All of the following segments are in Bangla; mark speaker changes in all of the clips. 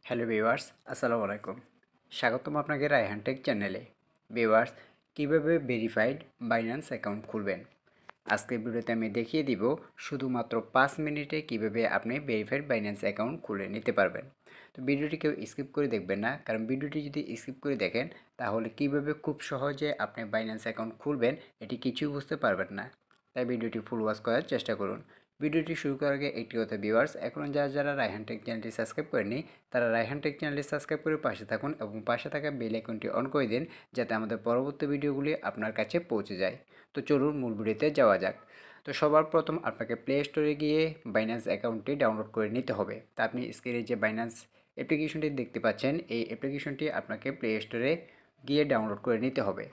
Speaker 1: হ্যালো ভিউয়ার্স, আসসালামু আলাইকুম। স্বাগতম আপনাকে রায়হান টেক চ্যানেলে। ভিউয়ার্স, কীভাবে ভেরিফাইড বাইন্যান্স অ্যাকাউন্ট খুলবেন আজকের ভিডিওতে আমি দেখিয়ে দিব শুধুমাত্র 5 মিনিটে কিভাবে আপনি ভেরিফাইড বাইন্যান্স অ্যাকাউন্ট খুলে নিতে পারবেন। তো ভিডিওটি কেউ স্কিপ করে দেখবেন না, কারণ ভিডিওটি যদি স্কিপ করে দেখেন তাহলে কিভাবে খুব সহজে আপনি বাইন্যান্স অ্যাকাউন্ট খুলবেন এটি কিছুই বুঝতে পারবেন না। তাই ভিডিওটি ফুল ওয়াচ করার চেষ্টা করুন। ভিডিওটি শুরু করার আগে একটি কথা ভিউয়ার্স, এখন যারা রায়হান টেক চ্যানেলটি সাবস্ক্রাইব করেনি তারা রায়হান টেক চ্যানেলটি সাবস্ক্রাইব করে পাশে থাকুন এবং পাশে থাকা বেল আইকনটি অন করে দিন, যাতে আমাদের পরবর্তী ভিডিওগুলি আপনার কাছে পৌঁছে যায়। তো চলুন মূল ভিডিওতে যাওয়া যাক। তো সবার প্রথম আপনাকে প্লে স্টোরে গিয়ে বাইন্যান্স অ্যাকাউন্টটি ডাউনলোড করে নিতে হবে। তা আপনি স্ক্রিনে যে বাইন্যান্স অ্যাপ্লিকেশনটি দেখতে পাচ্ছেন, এই অ্যাপ্লিকেশনটি আপনাকে প্লে স্টোরে গিয়ে ডাউনলোড করে নিতে হবে।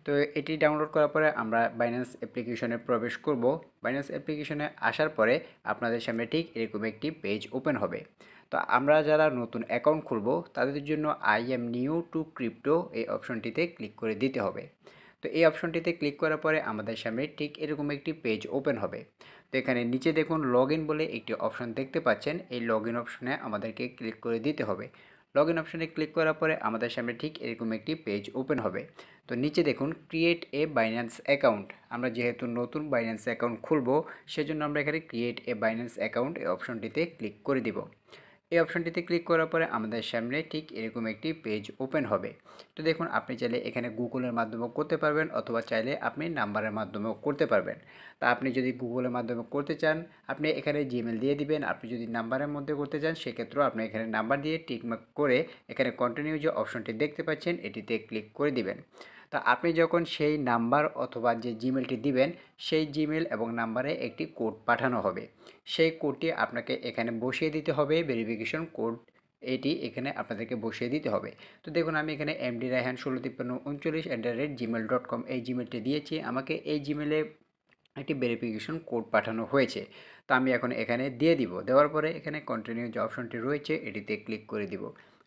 Speaker 1: তো এটি ডাউনলোড করার পরে আমরা বাইন্যান্স অ্যাপ্লিকেশনে প্রবেশ করব। বাইন্যান্স অ্যাপ্লিকেশনে আসার পরে আপনাদের সামনে ঠিক এরকম একটি পেজ ওপেন হবে। তো আমরা যারা নতুন অ্যাকাউন্ট খুলব তাদের জন্য I am new two crypto এই অপশনটিতে ক্লিক করে দিতে হবে। তো এই অপশনটিতে ক্লিক করার পরে আমাদের সামনে ঠিক এরকম একটি পেজ ওপেন হবে। তো এখানে নিচে দেখুন লগ ইন বলে একটি অপশন দেখতে পাচ্ছেন, এই লগ ইন অপশনে আমাদেরকে ক্লিক করে দিতে হবে। লগ ইন অপশনে ক্লিক করার পরে আমাদের সামনে ঠিক এরকম একটি পেজ ওপেন হবে। তো নিচে দেখুন ক্রিয়েট এ বাইন্যান্স অ্যাকাউন্ট, আমরা যেহেতু নতুন বাইন্যান্স অ্যাকাউন্ট খুলব সেজন্য আমরা এখানে ক্রিয়েট এ বাইন্যান্স অ্যাকাউন্ট এই অপশনটিতে ক্লিক করে দিব। এই অপশনটিতে ক্লিক করার পরে আমাদের সামনে ঠিক এরকম একটি পেজ ওপেন হবে। তো দেখুন আপনি চাইলে এখানে গুগলের মাধ্যমেও করতে পারবেন অথবা চাইলে আপনি নাম্বারের মাধ্যমেও করতে পারবেন। তা আপনি যদি গুগলের মাধ্যমে করতে চান আপনি এখানে জিমেল দিয়ে দিবেন। আপনি যদি নাম্বারের মধ্যে করতে চান সেক্ষেত্রেও আপনি এখানে নাম্বার দিয়ে টিকমার্ক করে এখানে কন্টিনিউ যে অপশনটি দেখতে পাচ্ছেন এটিতে ক্লিক করে দিবেন। তা আপনি যখন সেই নাম্বার অথবা যে জিমেলটি দিবেন সেই জিমেল এবং নাম্বারে একটি কোড পাঠানো হবে। সেই কোডটি আপনাকে এখানে বসিয়ে দিতে হবে, ভেরিফিকেশন কোড এটি এখানে আপনাদেরকে বসিয়ে দিতে হবে। তো দেখুন আমি এখানে এমডি রায়হান 165339@gmail.com এই জিমেলটি দিয়েছি। আমাকে এই জিমেলে একটি ভেরিফিকেশন কোড পাঠানো হয়েছে। তো আমি এখন এখানে দিয়ে দিব। দেওয়ার পরে এখানে কন্টিনিউ যে অপশনটি রয়েছে এটিতে ক্লিক করে দিব।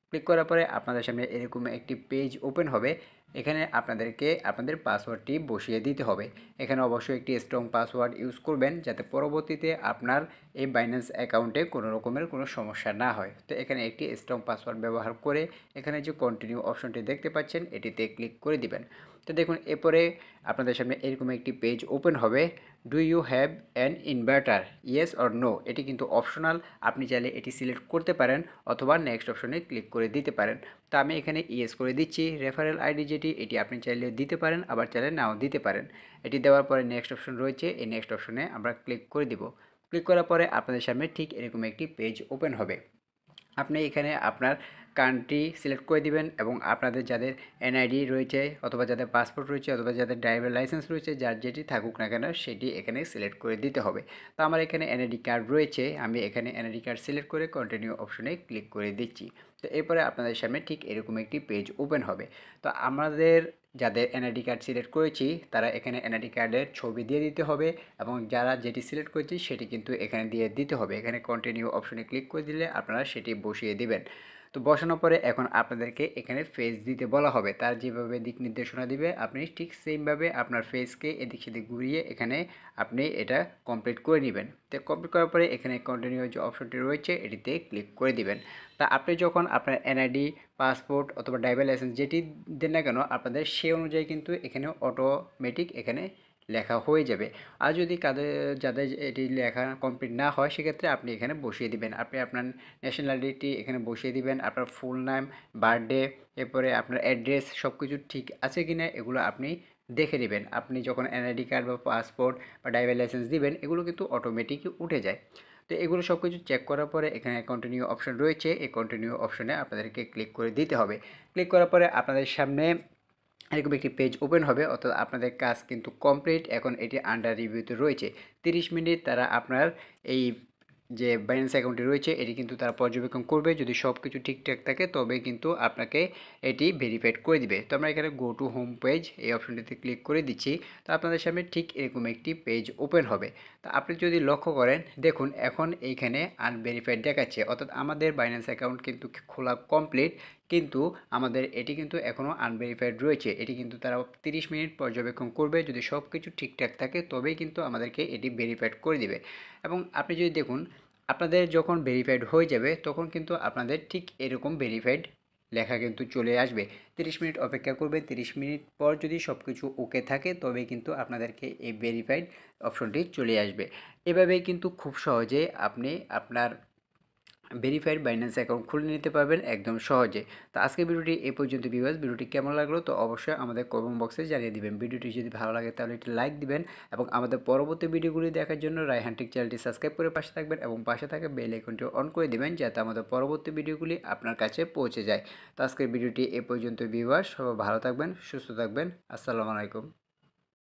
Speaker 1: ক্লিক করার পরে আপনাদের সামনে এরকম একটি পেজ ওপেন হবে। এখানে আপনাদেরকে আপনাদের পাসওয়ার্ডটি বসিয়ে দিতে হবে। এখানে অবশ্যই একটি স্ট্রং পাসওয়ার্ড ইউজ করবেন, যাতে পরবর্তীতে আপনার এই বাইন্যান্স অ্যাকাউন্টে কোনো রকমের কোনো সমস্যা না হয়। তো এখানে একটি স্ট্রং পাসওয়ার্ড ব্যবহার করে এখানে যে কন্টিনিউ অপশনটি দেখতে পাচ্ছেন এটিতে ক্লিক করে দিবেন। তো দেখুন এরপরে আপনাদের সামনে এরকম একটি পেজ ওপেন হবে। Do you have an inverter, yes or no, এটি কিন্তু অপশনাল, আপনি চাইলে এটি সিলেক্ট করতে পারেন অথবা নেক্সট অপশনে ক্লিক করে দিতে পারেন। তো আমি এখানে ইয়েস করে দিচ্ছি। রেফারেল আইডি যেটি এটি আপনি চাইলে দিতে পারেন, আবার চাইলে নাও দিতে পারেন। এটি দেওয়ার পরে নেক্সট অপশন রয়েছে, এই নেক্সট অপশনে আমরা ক্লিক করে দিব। ক্লিক করার পরে আপনাদের সামনে ঠিক এরকম একটি পেজ ওপেন হবে। আপনি এখানে আপনার কান্ট্রি সিলেক্ট করে দিবেন এবং আপনাদের যাদের এনআইডি রয়েছে অথবা যাদের পাসপোর্ট রয়েছে অথবা যাদের ড্রাইভার লাইসেন্স রয়েছে, যার যেটি থাকুক না কেন সেটি এখানে সিলেক্ট করে দিতে হবে। তো আমার এখানে এনআইডি কার্ড রয়েছে, আমি এখানে এনআইডি কার্ড সিলেক্ট করে কন্টিনিউ অপশনে ক্লিক করে দিচ্ছি। তো এরপরে আপনাদের সামনে ঠিক এরকম একটি পেজ ওপেন হবে। তো আমাদের যাদের এনআইডি কার্ড সিলেক্ট করেছি তারা এখানে এনআইডি কার্ডের ছবি দিয়ে দিতে হবে এবং যারা যেটি সিলেক্ট করেছি সেটি কিন্তু এখানে দিয়ে দিতে হবে। এখানে কন্টিনিউ অপশনে ক্লিক করে দিলে আপনারা সেটি বসিয়ে দিবেন। তো বসানোর পরে এখন আপনাদেরকে এখানে ফেস দিতে বলা হবে। তার যেভাবে দিক নির্দেশনা দিবে আপনি ঠিক সেমভাবে আপনার ফেসকে এদিক সেদিক ঘুরিয়ে এখানে আপনি এটা কমপ্লিট করে নেবেন। তো কমপ্লিট করার পরে এখানে কন্টিনিউ যে অপশনটি রয়েছে এটিতে ক্লিক করে দিবেন। তা আপনি যখন আপনার এনআইডি, পাসপোর্ট অথবা ড্রাইভার লাইসেন্স যেটি দেন না কেন আপনাদের সেই অনুযায়ী কিন্তু এখানে অটোমেটিক এখানে লেখা হয়ে যাবে। আর যদি যাদের এটি লেখা কমপ্লিট না হয় সেক্ষেত্রে আপনি এখানে বসিয়ে দিবেন। আপনি আপনার ন্যাশনালিটি এখানে বসিয়ে দিবেন, আপনার ফুল নাম, বার্থডে, এরপরে আপনার অ্যাড্রেস সব কিছু ঠিক আছে কি না এগুলো আপনি দেখে নেবেন। আপনি যখন এনআইডি কার্ড বা পাসপোর্ট বা ড্রাইভার লাইসেন্স দিবেন এগুলো কিন্তু অটোমেটিকই উঠে যায়। তো এগুলো সব কিছু চেক করার পরে এখানে কন্টিনিউ অপশন রয়েছে, এই কন্টিনিউ অপশনে আপনাদেরকে ক্লিক করে দিতে হবে। ক্লিক করার পরে আপনাদের সামনে এরকম একটি পেজ ওপেন হবে, অর্থাৎ আপনাদের কাজ কিন্তু কমপ্লিট। এখন এটি আন্ডার রিভিউতে রয়েছে। 30 মিনিট তারা আপনার এই যে বাইন্যান্স অ্যাকাউন্টটি রয়েছে এটি কিন্তু তারা পর্যবেক্ষণ করবে। যদি সব কিছু ঠিকঠাক থাকে তবে কিন্তু আপনাকে এটি ভেরিফাইড করে দিবে। তো আমরা এখানে গো টু হোম পেজ এই অপশনটিতে ক্লিক করে দিচ্ছি। তো আপনাদের সামনে ঠিক এরকম একটি পেজ ওপেন হবে। তো আপনি যদি লক্ষ্য করেন দেখুন এখন এইখানে আনভেরিফাইড দেখাচ্ছে, অর্থাৎ আমাদের বাইন্যান্স অ্যাকাউন্ট কিন্তু খোলা কমপ্লিট, কিন্তু আমাদের এটি কিন্তু এখনও আনভেরিফাইড রয়েছে। এটি কিন্তু তারা 30 মিনিট পর্যবেক্ষণ করবে। যদি সব কিছু ঠিকঠাক থাকে তবেই কিন্তু আমাদেরকে এটি ভেরিফাইড করে দিবে। এবং আপনি যদি দেখুন আপনাদের যখন ভেরিফাইড হয়ে যাবে তখন কিন্তু আপনাদের ঠিক এরকম ভেরিফাইড লেখা কিন্তু চলে আসবে। 30 মিনিট অপেক্ষা করবেন। 30 মিনিট পর যদি সব কিছু ওকে থাকে তবে কিন্তু আপনাদেরকে এই ভেরিফাইড অপশনটি চলে আসবে। এভাবেই কিন্তু খুব সহজে আপনি আপনার ভেরিফাইড বাইন্যান্স অ্যাকাউন্ট খুলে নিতে পারবেন একদম সহজে। তো আজকের ভিডিওটি এই পর্যন্ত ভিউয়ার্স, ভিডিওটি কেমন লাগলো তো অবশ্যই আমাদের কমেন্ট বক্সে জানিয়ে দিবেন। ভিডিওটি যদি ভালো লাগে তাহলে একটি লাইক দিবেন এবং আমাদের পরবর্তী ভিডিওগুলি দেখার জন্য রায়হান টেক চ্যানেলটি সাবস্ক্রাইব করে পাশে থাকবেন এবং পাশে থাকা বেল আইকনটি অন করে দিবেন যাতে আমাদের পরবর্তী ভিডিওগুলি আপনার কাছে পৌঁছে যায়। তো আজকের ভিডিওটি এই পর্যন্ত ভিউয়ার্স, সবাই ভালো থাকবেন, সুস্থ থাকবেন। আসসালামু আলাইকুম।